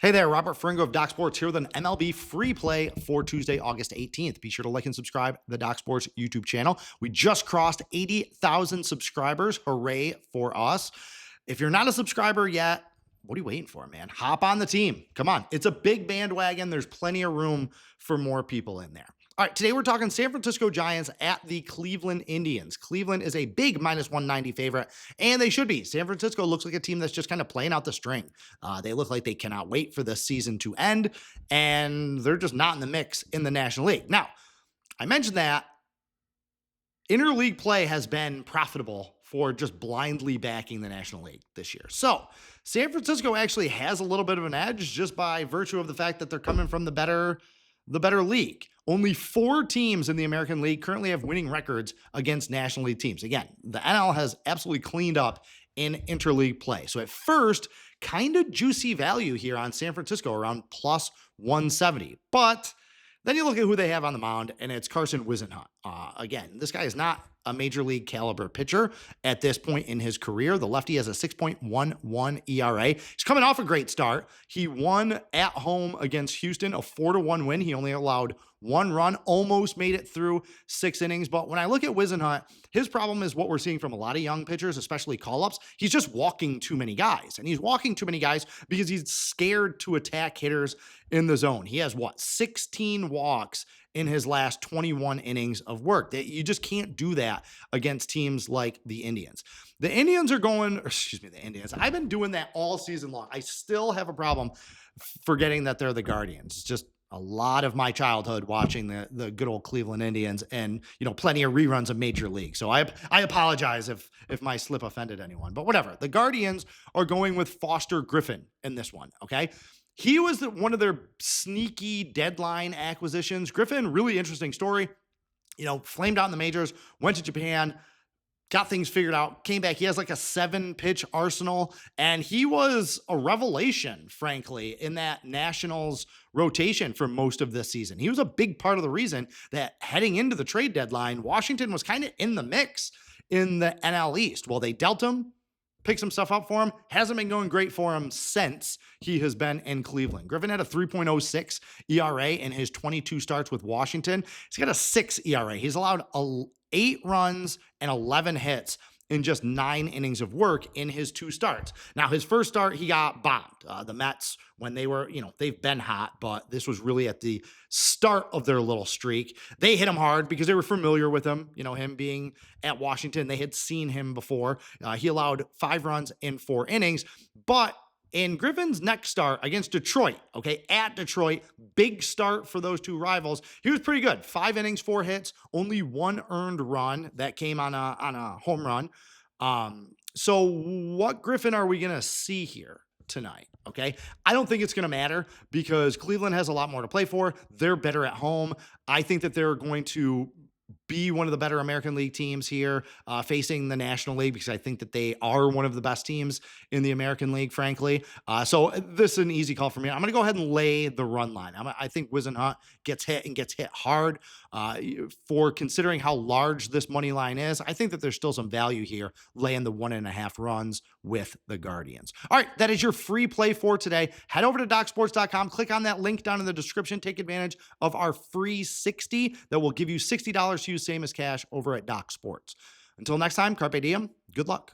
Hey there, Robert Ferringo of Doc Sports here with an MLB free play for Tuesday, August 18th. Be sure to like and subscribe to the Doc Sports YouTube channel. We just crossed 80,000 subscribers. Hooray for us. If you're not a subscriber yet, what are you waiting for, man? Hop on the team. Come on. It's a big bandwagon. There's plenty of room for more people in there. All right, today we're talking San Francisco Giants at the Cleveland Indians. Cleveland is a big minus 190 favorite, and they should be. San Francisco looks like a team that's just kind of playing out the string. They look like they cannot wait for the season to end, and they're just not in the mix in the National League. Now, I mentioned that interleague play has been profitable for just blindly backing the National League this year. So San Francisco actually has a little bit of an edge just by virtue of the fact that they're coming from the better league. Only 4 teams in the American League currently have winning records against National League teams. Again, the NL has absolutely cleaned up in interleague play. So at first, kind of juicy value here on San Francisco around plus 170. But then you look at who they have on the mound, and it's Carson Whisenhunt. Again, this guy is not a major league caliber pitcher at this point in his career. The lefty has a 6.11 ERA. He's coming off a great start. He won at home against Houston, a 4-1 win. He only allowed 1 run, almost made it through 6 innings. But when I look at Whisenhunt, his problem is what we're seeing from a lot of young pitchers, especially call-ups. He's just walking too many guys. And he's walking too many guys because he's scared to attack hitters in the zone. He has, 16 walks in his last 21 innings of work. You just can't do that against teams like the Indians. The Indians. I've been doing that all season long. I still have a problem forgetting that they're the Guardians. It's just a lot of my childhood watching the good old Cleveland Indians and, plenty of reruns of Major League. So I apologize if my slip offended anyone, but whatever. The Guardians are going with Foster Griffin in this one, okay? He was one of their sneaky deadline acquisitions. Griffin, really interesting story. Flamed out in the majors, went to Japan, got things figured out, came back. He has like a 7-pitch arsenal, and he was a revelation, frankly, in that Nationals rotation for most of this season. He was a big part of the reason that heading into the trade deadline, Washington was kind of in the mix in the NL East. Well, they dealt him, picked some stuff up for him. Hasn't been going great for him since he has been in Cleveland. Griffin had a 3.06 ERA in his 22 starts with Washington. He's got a 6 ERA. He's allowed 8 runs and 11 hits in just 9 innings of work in his 2 starts. Now, his first start, he got bombed. The Mets, when they were, they've been hot, but this was really at the start of their little streak. They hit him hard because they were familiar with him, him being at Washington. They had seen him before. He allowed 5 runs in 4 innings, but in Griffin's next start against Detroit, at Detroit, big start for those 2 rivals. He was pretty good. 5 innings, 4 hits, only 1 earned run that came on a home run. So what Griffin are we going to see here tonight? I don't think it's going to matter because Cleveland has a lot more to play for. They're better at home. I think that they're going to be one of the better American League teams here facing the National League because I think that they are one of the best teams in the American League, frankly. So this is an easy call for me. I'm going to go ahead and lay the run line. I think Whisenhunt gets hit and gets hit hard. For considering how large this money line is, I think that there's still some value here laying the 1.5 runs with the Guardians. All right, that is your free play for today. Head over to DocSports.com, click on that link down in the description, take advantage of our free 60 that will give you $60 to use same as cash over at Doc Sports. Until next time, carpe diem, good luck.